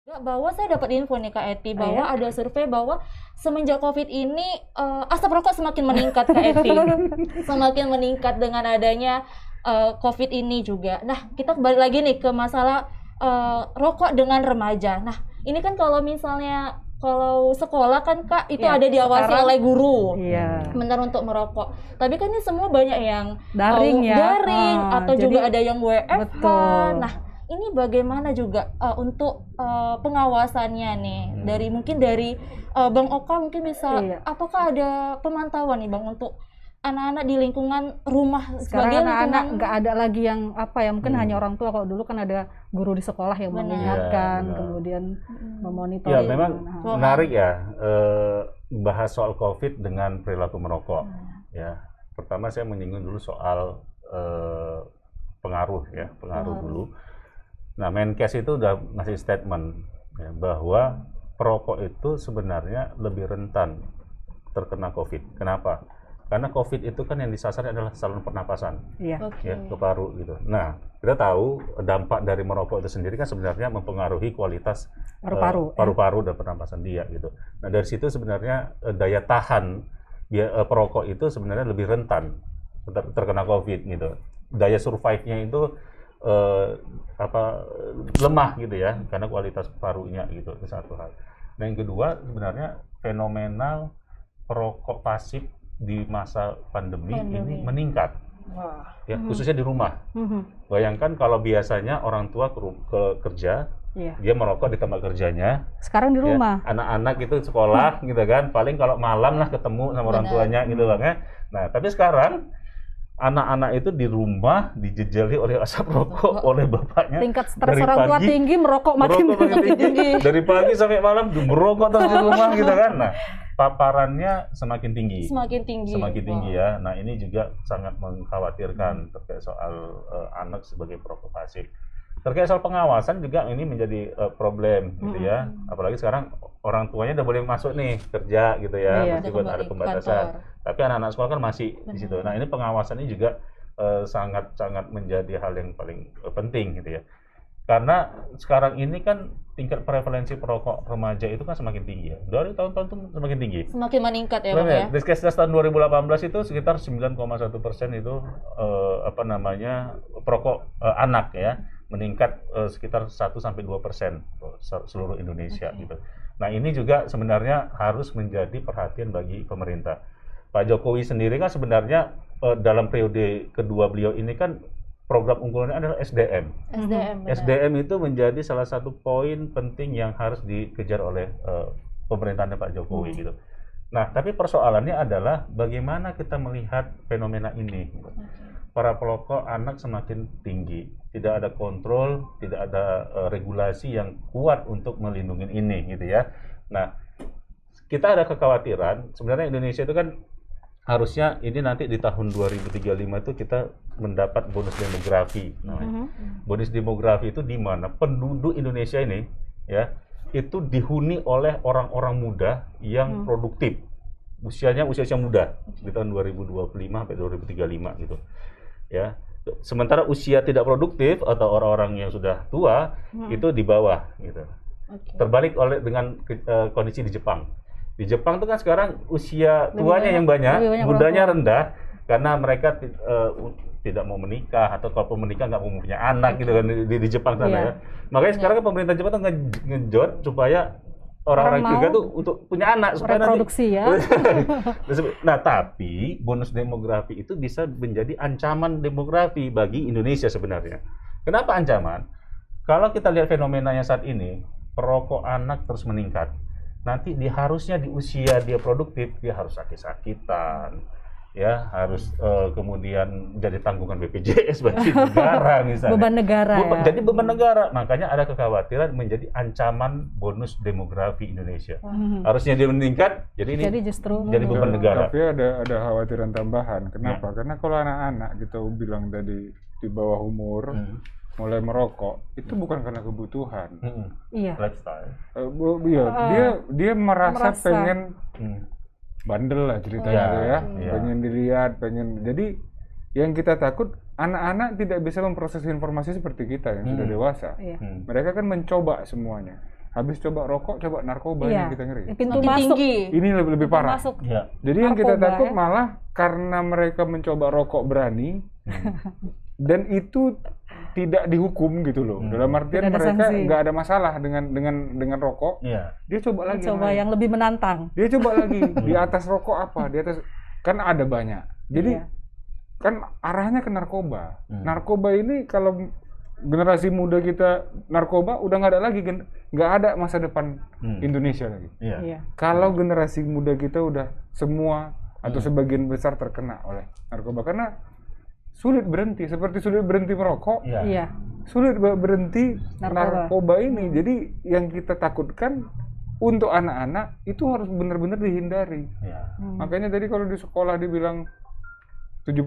Nggak, bahwa saya dapat info nih Kak Eti bahwa ada survei bahwa semenjak COVID ini asap rokok semakin meningkat Kak Eti. Semakin meningkat dengan adanya COVID ini juga. Nah, kita balik lagi nih ke masalah rokok dengan remaja. Nah, ini kan kalau misalnya kalau sekolah kan Kak itu Ya, ada diawasi sekarang- oleh guru. Iya. Benar untuk merokok. Tapi kan ini semua banyak yang Daring ya. daring atau Jadi, juga ada yang WFH. betul. Nah, ini bagaimana juga untuk pengawasannya nih dari mungkin dari Bang Oka mungkin bisa Iya. apakah ada pemantauan nih Bang untuk anak-anak di lingkungan rumah Sekarang sebagai anak-anak lingkungan nggak ada lagi yang apa ya, mungkin hanya orang tua. Kalau dulu kan ada guru di sekolah yang Benar. mengingatkan, Iya, benar. kemudian memonitor. Ya memang Wah. menarik ya bahas soal COVID dengan perilaku merokok. Ya, pertama saya menyinggung dulu soal pengaruh ya, pengaruh dulu. Nah, Menkes itu udah ngasih statement ya, bahwa perokok itu sebenarnya lebih rentan terkena COVID. Kenapa? Karena COVID itu kan yang disasar adalah saluran pernapasan. Iya. Oke. Ya, ke paru gitu. Nah, kita tahu dampak dari merokok itu sendiri kan sebenarnya mempengaruhi kualitas Paru-paru, paru-paru dan pernapasan dia gitu. Nah, dari situ sebenarnya daya tahan perokok itu sebenarnya lebih rentan terkena COVID gitu. Daya survive-nya itu lemah gitu ya, karena kualitas parunya gitu. Itu satu hal. Nah, yang kedua sebenarnya fenomenal perokok pasif di masa pandemi ini meningkat. Ya, khususnya di rumah. Bayangkan kalau biasanya orang tua ke kerja, Iya. dia merokok di tempat kerjanya. Sekarang di Ya, rumah. anak-anak itu sekolah gitu kan, paling kalau malam lah ketemu sama orang tuanya gitu Bang ya. Nah, tapi sekarang anak-anak itu di rumah dijejali oleh asap rokok oleh bapaknya. Tingkat stres Dari orang tua pagi, tinggi, merokok makin tinggi. Dari pagi sampai malam merokok terus di rumah gitu kan. Nah, paparannya semakin tinggi. Semakin tinggi. Ya. Nah, ini juga sangat mengkhawatirkan terkait soal anak sebagai perokok pasif. Terkait soal pengawasan juga ini menjadi problem gitu ya. Apalagi sekarang orang tuanya udah boleh masuk nih kerja gitu ya, Iya. meskipun ada pembatasan. Tapi anak-anak sekolah kan masih di situ. Nah, ini pengawasannya juga sangat menjadi hal yang paling penting gitu ya. Karena sekarang ini kan tingkat prevalensi perokok remaja itu kan semakin tinggi ya. Dari tahun-tahun itu semakin tinggi. Semakin meningkat ya Bang ya. Riskesdas tahun 2018 itu sekitar 9,1% itu perokok anak ya, meningkat sekitar 1-2% seluruh Indonesia gitu. Nah, ini juga sebenarnya harus menjadi perhatian bagi pemerintah. Pak Jokowi sendiri kan sebenarnya dalam periode kedua beliau ini kan program unggulannya adalah SDM. SDM. benar. SDM itu menjadi salah satu poin penting yang harus dikejar oleh pemerintahan Pak Jokowi gitu. Nah, tapi persoalannya adalah bagaimana kita melihat fenomena ini. Para pelokok anak semakin tinggi, tidak ada kontrol, tidak ada regulasi yang kuat untuk melindungi ini gitu ya. Nah, kita ada kekhawatiran sebenarnya Indonesia itu kan harusnya ini nanti di tahun 2035 itu kita mendapat bonus demografi. Bonus demografi itu di mana penduduk Indonesia ini ya itu dihuni oleh orang-orang muda yang produktif. Usianya usia muda di tahun 2025 sampai 2035 gitu. Ya. Sementara usia tidak produktif atau orang-orang yang sudah tua itu di bawah gitu. Terbalik dengan kondisi di Jepang. Di Jepang tuh kan sekarang usia tuanya yang banyak, mudanya rendah karena mereka tidak mau menikah atau kalau menikah nggak mau punya anak gitu kan di Jepang sana ya. Makanya sekarang kan pemerintah Jepang tuh ngejot supaya orang-orang juga tuh untuk punya anak supaya reproduksi ya. Nah, tapi bonus demografi itu bisa menjadi ancaman demografi bagi Indonesia sebenarnya. Kenapa ancaman? Kalau kita lihat fenomenanya saat ini, perokok anak terus meningkat. Nanti harusnya di usia dia produktif, dia harus sakit-sakitan, ya harus kemudian jadi tanggungan BPJS bagi negara misalnya. Beban negara ya. Jadi beban negara, makanya ada kekhawatiran menjadi ancaman bonus demografi Indonesia. Harusnya dia meningkat, jadi ini justru jadi beban negara. Tapi ada khawatiran tambahan. Kenapa? Karena kalau anak-anak kita bilang tadi di bawah umur mulai merokok itu bukan karena kebutuhan. Iya. Lifestyle. Dia merasa pengen bandel lah ceritanya ya. Pengen dilihat, jadi yang kita takut anak-anak tidak bisa memproses informasi seperti kita yang sudah dewasa. Mereka kan mencoba semuanya. habis coba rokok, coba narkoba Iya. yang kita ngeri. Pintu Makin masuk. tinggi. Ini lebih parah. Masuk. Ya. Jadi yang kita Narkoba, takut ya. malah karena mereka mencoba rokok berani dan itu tidak dihukum gitu loh. Dalam artian Tidak ada mereka sanksi. nggak ada masalah dengan rokok. Iya. Dia coba lagi. Coba yang lebih menantang. Dia coba lagi di atas rokok apa? Di atas kan ada banyak. Jadi Iya. kan arahnya ke narkoba. Hmm. Narkoba ini kalau generasi muda kita narkoba udah nggak ada lagi, nggak ada masa depan Indonesia lagi. Iya. Iya. Kalau generasi muda kita udah semua atau sebagian besar terkena oleh narkoba karena sulit berhenti, seperti sulit berhenti merokok, Iya. Iya. sulit berhenti Narkoba. narkoba ini. Jadi yang kita takutkan untuk anak-anak itu harus benar-benar dihindari. Iya. Makanya tadi kalau di sekolah dibilang 75%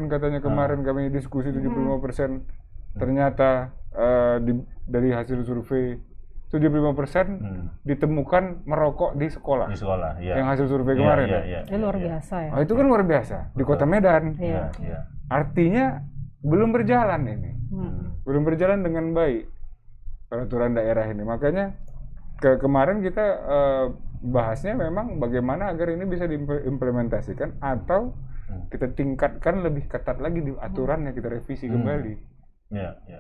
katanya kemarin kami diskusi 75%, ternyata dari hasil survei 75% ditemukan merokok di sekolah. Di sekolah. Iya. Yang hasil survei Iya, kemarin. Iya. ya. Iya. Ini luar biasa ya. Oh, itu kan luar biasa di Kota Medan. Iya. Iya. Iya. Artinya belum berjalan ini. Hmm. Belum berjalan dengan baik peraturan daerah ini. Makanya kemarin kita bahasnya memang bagaimana agar ini bisa diimplementasikan atau kita tingkatkan lebih ketat lagi di aturannya, kita revisi kembali. Iya. Iya.